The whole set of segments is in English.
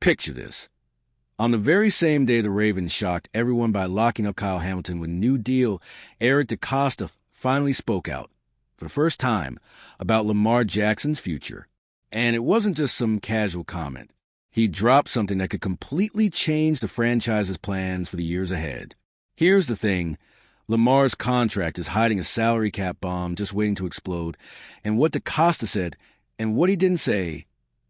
Picture this. On the very same day the Ravens shocked everyone by locking up Kyle Hamilton with a new deal, DeCosta finally spoke out, for the first time, about Lamar Jackson's future. And it wasn't just some casual comment. He dropped something that could completely change the franchise's plans for the years ahead. Here's the thing. Lamar's contract is hiding a salary cap bomb just waiting to explode, and what DeCosta said and what he didn't say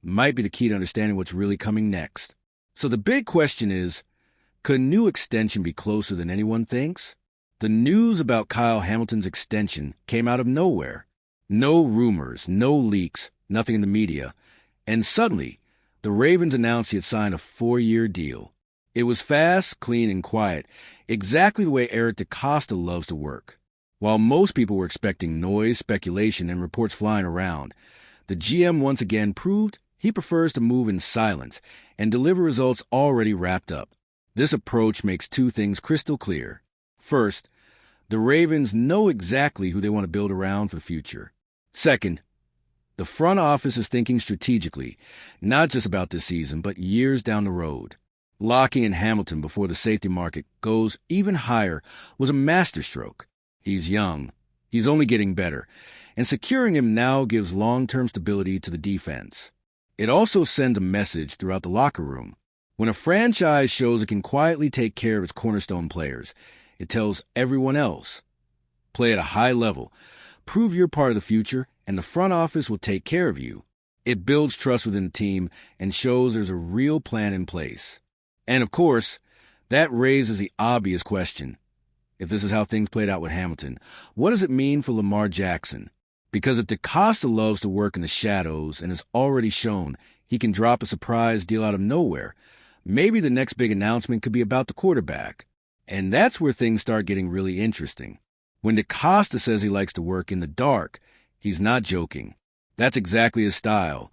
might be the key to understanding what's really coming next. So the big question is, could a new extension be closer than anyone thinks? The news about Kyle Hamilton's extension came out of nowhere. No rumors, no leaks, nothing in the media. And suddenly, the Ravens announced he had signed a 4-year deal. It was fast, clean, and quiet, exactly the way DeCosta loves to work. While most people were expecting noise, speculation, and reports flying around, the GM once again proved he prefers to move in silence and deliver results already wrapped up. This approach makes two things crystal clear. First, the Ravens know exactly who they want to build around for the future. Second, the front office is thinking strategically, not just about this season, but years down the road. Locking in Hamilton before the safety market goes even higher was a masterstroke. He's young. He's only getting better. And securing him now gives long-term stability to the defense. It also sends a message throughout the locker room. When a franchise shows it can quietly take care of its cornerstone players, it tells everyone else, play at a high level, prove you're part of the future, and the front office will take care of you. It builds trust within the team and shows there's a real plan in place. And of course, that raises the obvious question. If this is how things played out with Hamilton, what does it mean for Lamar Jackson? Because if DeCosta loves to work in the shadows and has already shown he can drop a surprise deal out of nowhere, maybe the next big announcement could be about the quarterback. And that's where things start getting really interesting. When DeCosta says he likes to work in the dark, he's not joking. That's exactly his style.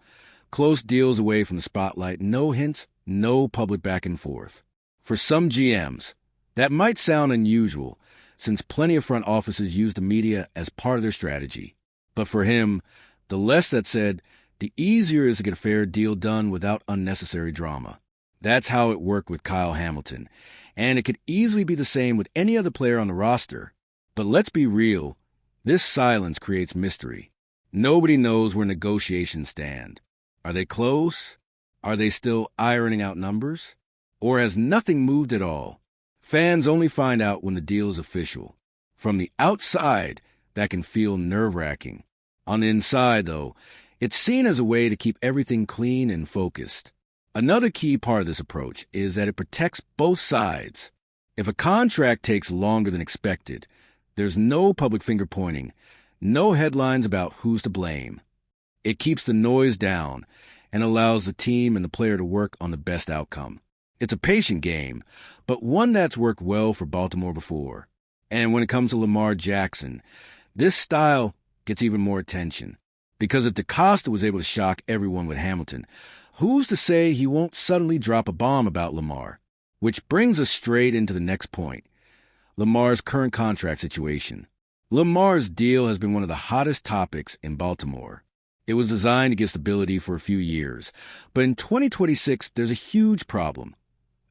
Close deals away from the spotlight, no hints, no public back and forth. For some GMs, that might sound unusual, since plenty of front offices use the media as part of their strategy. But for him, the less that's said, the easier it is to get a fair deal done without unnecessary drama. That's how it worked with Kyle Hamilton, and it could easily be the same with any other player on the roster. But let's be real, this silence creates mystery. Nobody knows where negotiations stand. Are they close? Are they still ironing out numbers? Or has nothing moved at all? Fans only find out when the deal is official. From the outside, that can feel nerve-wracking. On the inside, though, it's seen as a way to keep everything clean and focused. Another key part of this approach is that it protects both sides. If a contract takes longer than expected, there's no public finger-pointing, no headlines about who's to blame. It keeps the noise down and allows the team and the player to work on the best outcome. It's a patient game, but one that's worked well for Baltimore before. And when it comes to Lamar Jackson, this style gets even more attention. Because if DeCosta was able to shock everyone with Hamilton, who's to say he won't suddenly drop a bomb about Lamar? Which brings us straight into the next point, Lamar's current contract situation. Lamar's deal has been one of the hottest topics in Baltimore. It was designed to give stability for a few years, but in 2026, there's a huge problem,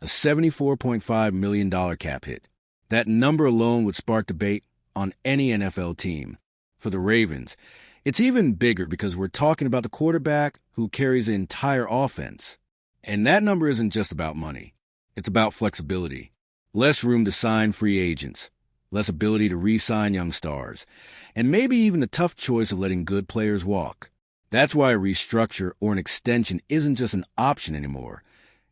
a $74.5 million cap hit. That number alone would spark debate on any NFL team. For the Ravens, it's even bigger because we're talking about the quarterback who carries the entire offense. And that number isn't just about money. It's about flexibility. Less room to sign free agents, less ability to re-sign young stars, and maybe even the tough choice of letting good players walk. That's why a restructure or an extension isn't just an option anymore.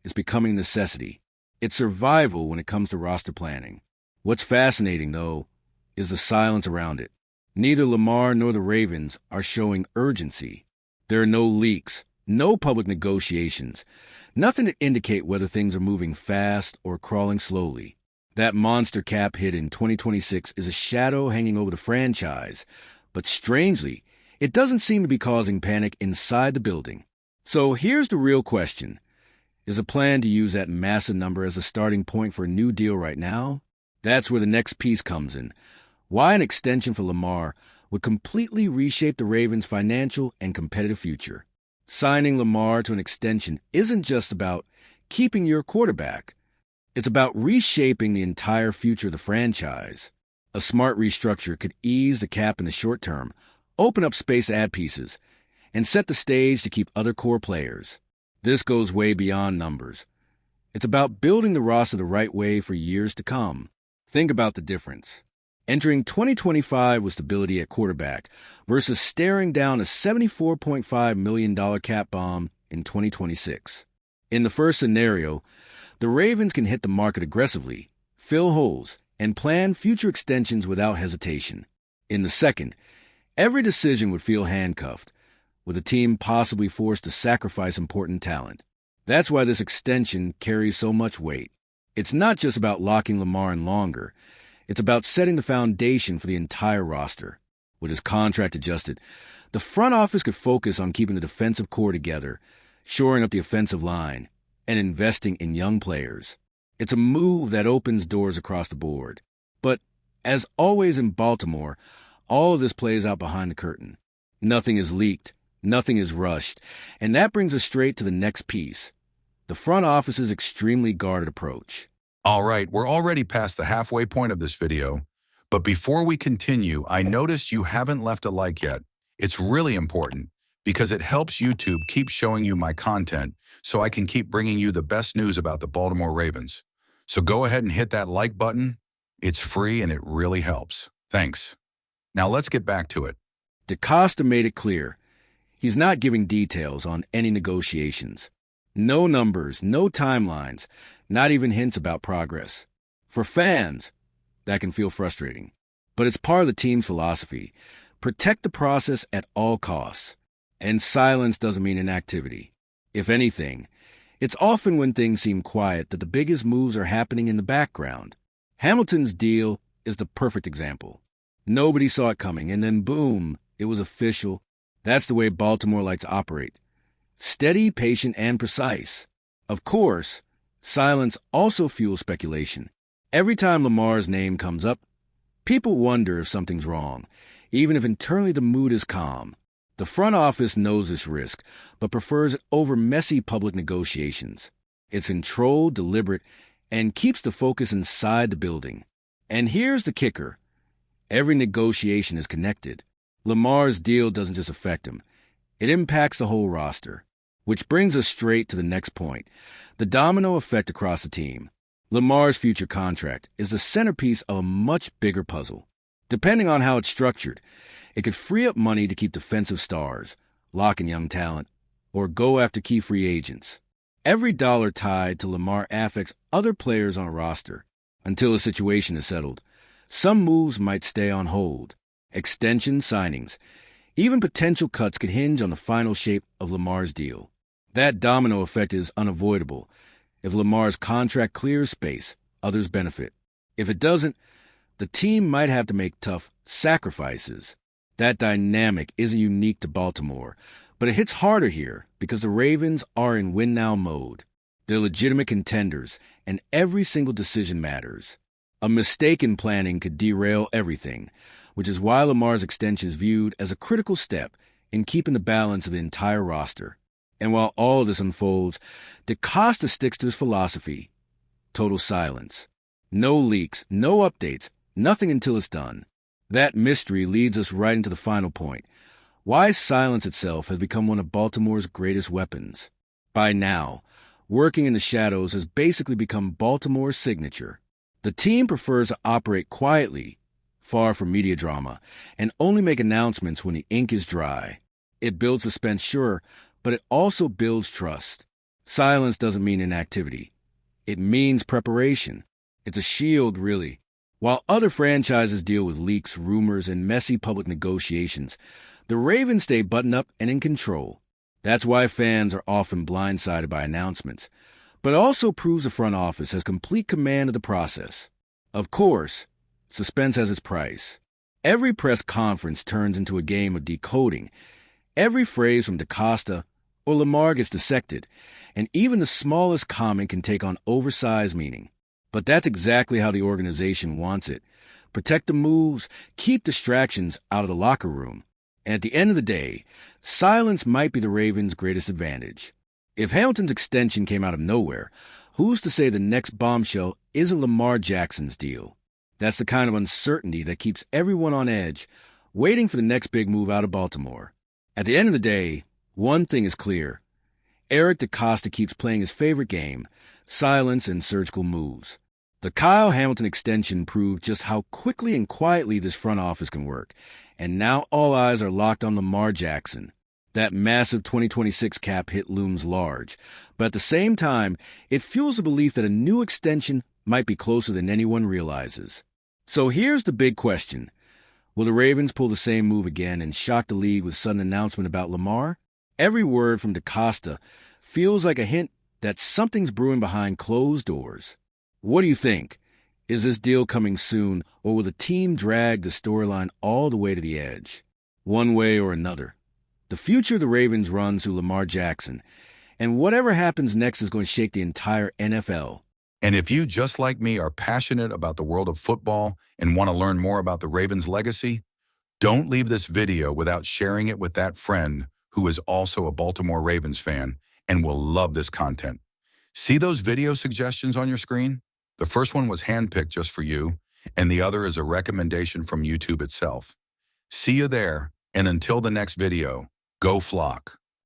It's becoming a necessity. It's survival when it comes to roster planning. What's fascinating, though, is the silence around it. Neither Lamar nor the Ravens are showing urgency. There are no leaks, no public negotiations, nothing to indicate whether things are moving fast or crawling slowly. That monster cap hit in 2026 is a shadow hanging over the franchise, but strangely, it doesn't seem to be causing panic inside the building. So here's the real question. Is the plan to use that massive number as a starting point for a new deal right now? That's where the next piece comes in. Why an extension for Lamar would completely reshape the Ravens' financial and competitive future. Signing Lamar to an extension isn't just about keeping your quarterback. It's about reshaping the entire future of the franchise. A smart restructure could ease the cap in the short term, open up space to add pieces, and set the stage to keep other core players. This goes way beyond numbers. It's about building the roster the right way for years to come. Think about the difference. Entering 2025 with stability at quarterback versus staring down a $74.5 million cap bomb in 2026. In the first scenario, the Ravens can hit the market aggressively, fill holes, and plan future extensions without hesitation. In the second, every decision would feel handcuffed, with the team possibly forced to sacrifice important talent. That's why this extension carries so much weight. It's not just about locking Lamar in longer. It's about setting the foundation for the entire roster. With his contract adjusted, the front office could focus on keeping the defensive core together, shoring up the offensive line, and investing in young players. It's a move that opens doors across the board. But, as always in Baltimore, all of this plays out behind the curtain. Nothing is leaked, nothing is rushed, and that brings us straight to the next piece: the front office's extremely guarded approach. All right, we're already past the halfway point of this video, but before we continue, I noticed you haven't left a like yet. It's really important because it helps YouTube keep showing you my content so I can keep bringing you the best news about the Baltimore Ravens. So go ahead and hit that like button. It's free and it really helps. Thanks. Now let's get back to it. DeCosta made it clear. He's not giving details on any negotiations. No numbers, no timelines, not even hints about progress. For fans, that can feel frustrating. But it's part of the team's philosophy. Protect the process at all costs. And silence doesn't mean inactivity. If anything, it's often when things seem quiet that the biggest moves are happening in the background. Hamilton's deal is the perfect example. Nobody saw it coming, and then boom, it was official. That's the way Baltimore likes to operate. Steady, patient, and precise. Of course, silence also fuels speculation. Every time Lamar's name comes up, people wonder if something's wrong, even if internally the mood is calm. The front office knows this risk, but prefers it over messy public negotiations. It's controlled, deliberate, and keeps the focus inside the building. And here's the kicker. Every negotiation is connected. Lamar's deal doesn't just affect him. It impacts the whole roster. Which brings us straight to the next point, the domino effect across the team. Lamar's future contract is the centerpiece of a much bigger puzzle. Depending on how it's structured, it could free up money to keep defensive stars, lock in young talent, or go after key free agents. Every dollar tied to Lamar affects other players on a roster. Until the situation is settled, some moves might stay on hold. Extension signings, even potential cuts could hinge on the final shape of Lamar's deal. That domino effect is unavoidable. If Lamar's contract clears space, others benefit. If it doesn't, the team might have to make tough sacrifices. That dynamic isn't unique to Baltimore, but it hits harder here because the Ravens are in win-now mode. They're legitimate contenders, and every single decision matters. A mistake in planning could derail everything, which is why Lamar's extension is viewed as a critical step in keeping the balance of the entire roster. And while all of this unfolds, DeCosta sticks to his philosophy: total silence. No leaks, no updates, nothing until it's done. That mystery leads us right into the final point: why silence itself has become one of Baltimore's greatest weapons. By now, working in the shadows has basically become Baltimore's signature. The team prefers to operate quietly, far from media drama, and only make announcements when the ink is dry. It builds suspense, sure, but it also builds trust. Silence doesn't mean inactivity. It means preparation. It's a shield, really. While other franchises deal with leaks, rumors, and messy public negotiations, the Ravens stay buttoned up and in control. That's why fans are often blindsided by announcements. But it also proves the front office has complete command of the process. Of course, suspense has its price. Every press conference turns into a game of decoding. Every phrase from DeCosta or Lamar gets dissected, and even the smallest comment can take on oversized meaning. But that's exactly how the organization wants it. Protect the moves, keep distractions out of the locker room, And at the end of the day, silence might be the Ravens' greatest advantage. If Hamilton's extension came out of nowhere, who's to say the next bombshell isn't Lamar Jackson's deal? That's the kind of uncertainty that keeps everyone on edge, waiting for the next big move out of Baltimore. At the end of the day, one thing is clear. Eric DeCosta keeps playing his favorite game, silence and surgical moves. The Kyle Hamilton extension proved just how quickly and quietly this front office can work, and now all eyes are locked on Lamar Jackson. That massive 2026 cap hit looms large, but at the same time, it fuels the belief that a new extension might be closer than anyone realizes. So here's the big question. Will the Ravens pull the same move again and shock the league with sudden announcement about Lamar? Every word from DeCosta feels like a hint that something's brewing behind closed doors. What do you think? Is this deal coming soon, or will the team drag the storyline all the way to the edge? One way or another. The future of the Ravens runs through Lamar Jackson, and whatever happens next is going to shake the entire NFL. And if you, just like me, are passionate about the world of football and want to learn more about the Ravens' legacy, don't leave this video without sharing it with that friend who is also a Baltimore Ravens fan and will love this content. See those video suggestions on your screen? The first one was handpicked just for you, and the other is a recommendation from YouTube itself. See you there, and until the next video, go Flock.